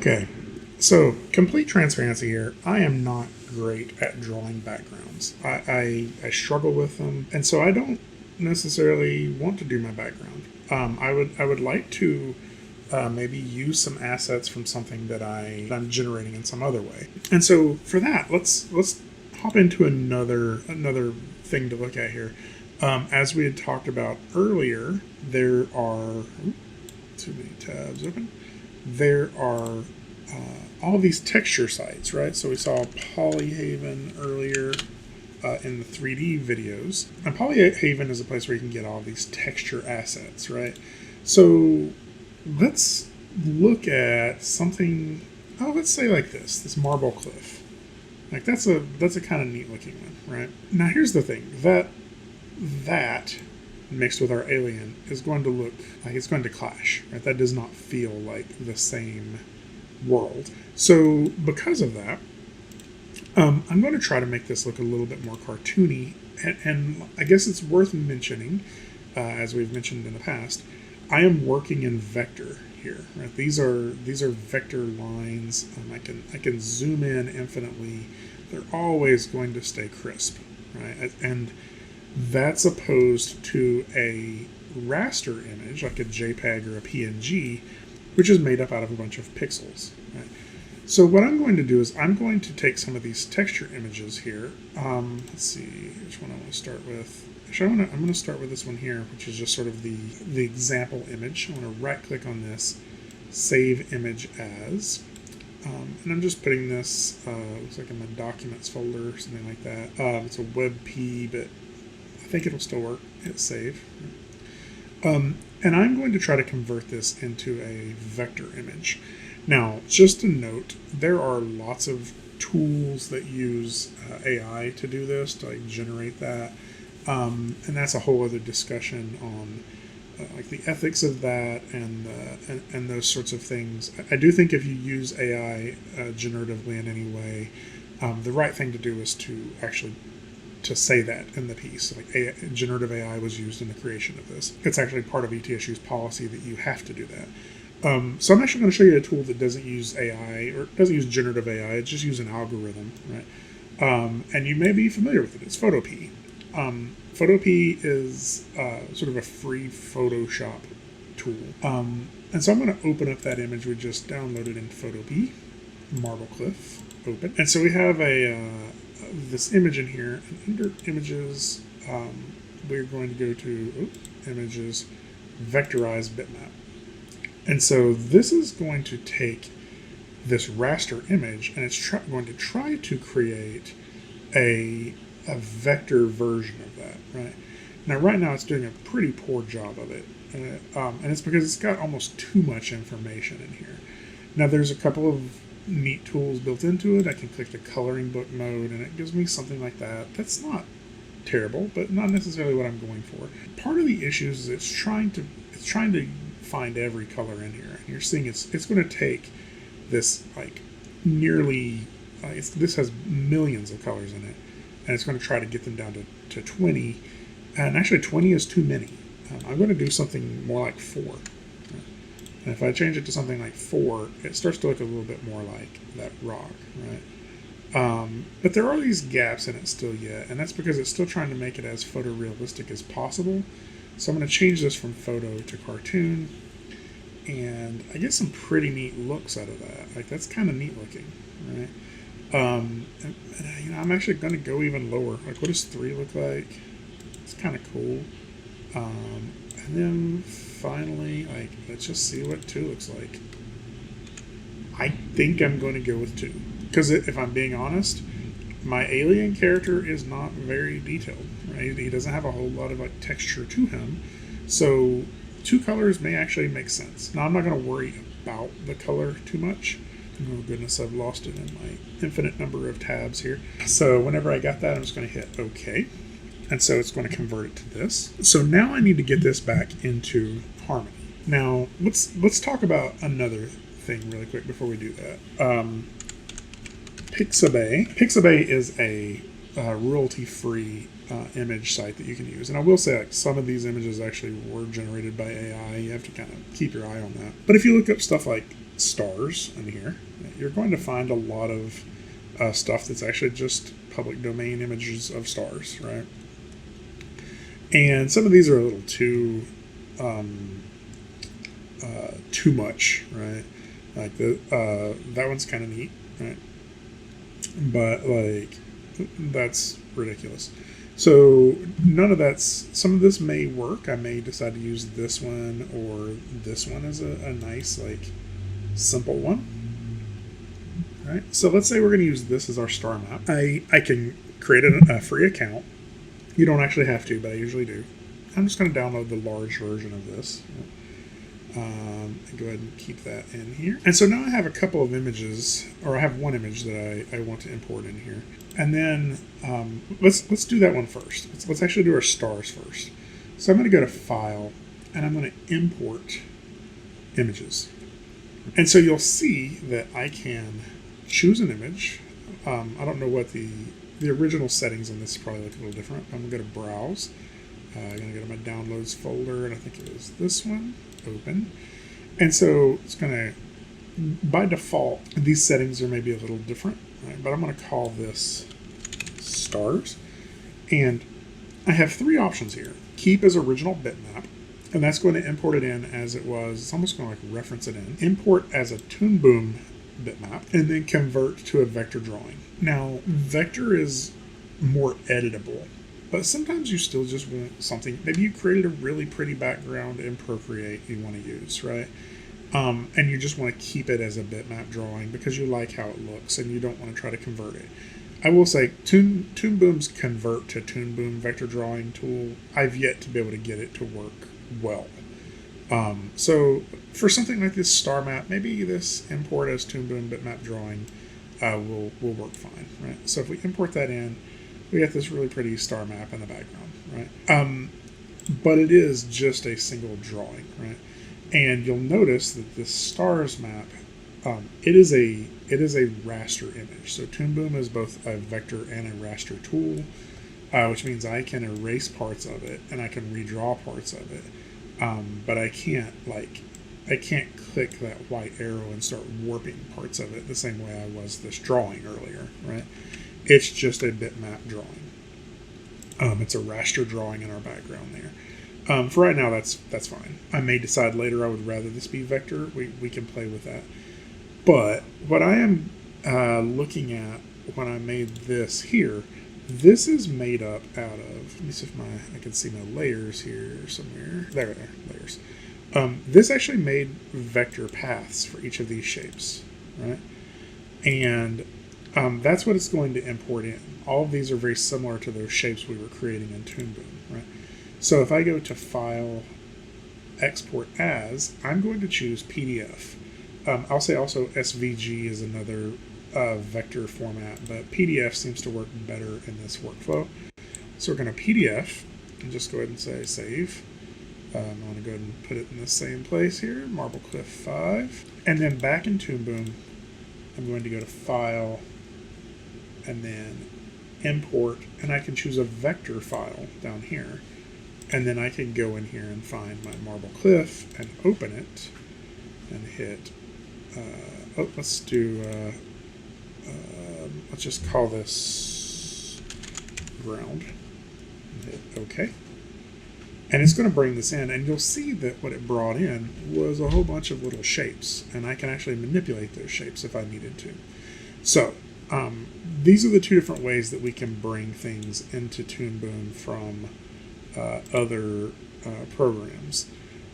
Okay, so complete transparency here. I am not great at drawing backgrounds. I struggle with them, and so I don't necessarily want to do my background. I would like to maybe use some assets from something that I'm generating in some other way. And so for that, let's hop into another thing to look at here. As we had talked about earlier, there are too many tabs open. There are all these texture sites, right? So we saw Polyhaven earlier in the 3D videos. And Polyhaven is a place where you can get all these texture assets, right? So let's look at something, let's say like this marble cliff. Like that's a kind of neat looking one, right? Now here's the thing, that mixed with our alien is going to look like it's going to clash, right? That does not feel like the same world. So because of that, I'm going to try to make this look a little bit more cartoony, and I guess it's worth mentioning, as we've mentioned in the past, I am working in vector here, right? These are vector lines. I can zoom in infinitely. They're always going to stay crisp, right? And that's opposed to a raster image, like a JPEG or a PNG, which is made up out of a bunch of pixels, right? So what I'm going to do is I'm going to take some of these texture images here. Let's see which one I want to start with. Actually, I'm going to start with this one here, which is just sort of the example image. I'm going to right click on this, save image as, and I'm just putting this, looks like in my documents folder or something like that. It's a WebP, but I think it'll still work. Hit save. And I'm going to try to convert this into a vector image. Now, just a note, there are lots of tools that use AI to do this, to like generate that. And that's a whole other discussion on like the ethics of that and those sorts of things. I do think if you use AI generatively in any way, the right thing to do is to actually to say that in the piece. Like generative AI was used in the creation of this. It's actually part of ETSU's policy that you have to do that. So I'm actually going to show you a tool that doesn't use AI or doesn't use generative AI. It just uses an algorithm, right? And you may be familiar with it. It's Photo-P. Photo-P is sort of a free Photoshop tool. And so I'm going to open up that image we just downloaded in Photo-P, Marble Cliff, open. And so we have this image in here, and under images, we're going to go to images, vectorize bitmap. And so this is going to take this raster image, and it's going to try to create a vector version of that, right? Now, right now, it's doing a pretty poor job of it, and it's because it's got almost too much information in here. Now, there's a couple of neat tools built into it. I can click the coloring book mode, and it gives me something like that. That's not terrible, but not necessarily what I'm going for. Part of the issue is it's trying to find every color in here, and you're seeing it's going to take this like nearly this has millions of colors in it, and it's going to try to get them down to 20, and actually 20 is too many. I'm going to do something more like 4, and if I change it to something like 4, it starts to look a little bit more like that rock, right? But there are these gaps in it still yet, and that's because it's still trying to make it as photorealistic as possible. So I'm going to change this from photo to cartoon, and I get some pretty neat looks out of that. Like, that's kind of neat looking, right? And, you know, I'm actually going to go even lower. Like, what does 3 look like? It's kind of cool. And then finally, like, let's just see what 2 looks like. I think I'm going to go with 2. Because if I'm being honest, my alien character is not very detailed, right? He doesn't have a whole lot of like texture to him. So 2 colors may actually make sense. Now, I'm not going to worry about the color too much. Oh goodness, I've lost it in my infinite number of tabs here. So whenever I got that, I'm just going to hit OK. And so it's going to convert it to this. So now I need to get this back into Harmony. Now, let's talk about another thing really quick before we do that. Pixabay. Pixabay is a royalty-free image site that you can use. And I will say, like, some of these images actually were generated by AI. You have to kind of keep your eye on that. But if you look up stuff like stars in here, you're going to find a lot of stuff that's actually just public domain images of stars, right? And some of these are a little too much, right? Like that one's kind of neat, right? But like that's ridiculous. So none of that's, some of this may work. I may decide to use this one or this one as a nice, like, simple one. All right, so let's say we're going to use this as our star map. I can create a free account. You don't actually have to, but I usually do. I'm just going to download the large version of this. And go ahead and keep that in here. And so now I have a couple of images, or I have one image that I want to import in here. And then let's do that one first. Let's actually do our stars first. So I'm going to go to File, and I'm going to import images. And so you'll see that I can choose an image. I don't know what the original settings on this probably look a little different. I'm going to go to Browse. I'm going to go to my Downloads folder, and I think it was this one. Open. And so it's going to, by default, these settings are maybe a little different, right? But I'm going to call this stars. And I have three options here. Keep as original bitmap, and that's going to import it in as it was. It's almost going to like reference it in. Import as a Toon Boom bitmap, and then convert to a vector drawing. Now, vector is more editable, but sometimes you still just want something. Maybe you created a really pretty background in Procreate you want to use, right? And you just want to keep it as a bitmap drawing because you like how it looks and you don't want to try to convert it. I will say Toon Boom's convert to Toon Boom vector drawing tool, I've yet to be able to get it to work well. So for something like this star map, maybe this import as Toon Boom bitmap drawing will work fine, right? So if we import that in, we got this really pretty star map in the background, right? But it is just a single drawing, right? And you'll notice that this stars map, it is a raster image. So Toon Boom is both a vector and a raster tool, which means I can erase parts of it and I can redraw parts of it. But I can't click that white arrow and start warping parts of it the same way I was this drawing earlier, right? It's just a bitmap drawing. It's a raster drawing in our background there. For right now, that's fine. I may decide later I would rather this be vector. We can play with that. But what I am looking at when I made this here, this is made up out of, let me see if I can see my layers here somewhere. There, layers. This actually made vector paths for each of these shapes, right? And that's what it's going to import in. All of these are very similar to those shapes we were creating in Toon Boom, right? So if I go to File, Export As, I'm going to choose PDF. I'll say also SVG is another vector format, but PDF seems to work better in this workflow. So we're going to PDF and just go ahead and say Save. I'm going to go ahead and put it in the same place here, Marble Cliff 5. And then back in Toon Boom, I'm going to go to File and then Import, and I can choose a vector file down here. And then I can go in here and find my Marble Cliff and open it and hit, let's do, let's just call this ground and hit OK. And it's going to bring this in, and you'll see that what it brought in was a whole bunch of little shapes, and I can actually manipulate those shapes if I needed to. So these are the two different ways that we can bring things into Toon Boom from other programs.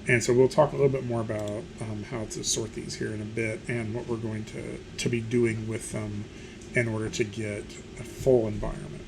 And so we'll talk a little bit more about how to sort these here in a bit and what we're going to be doing with them in order to get a full environment.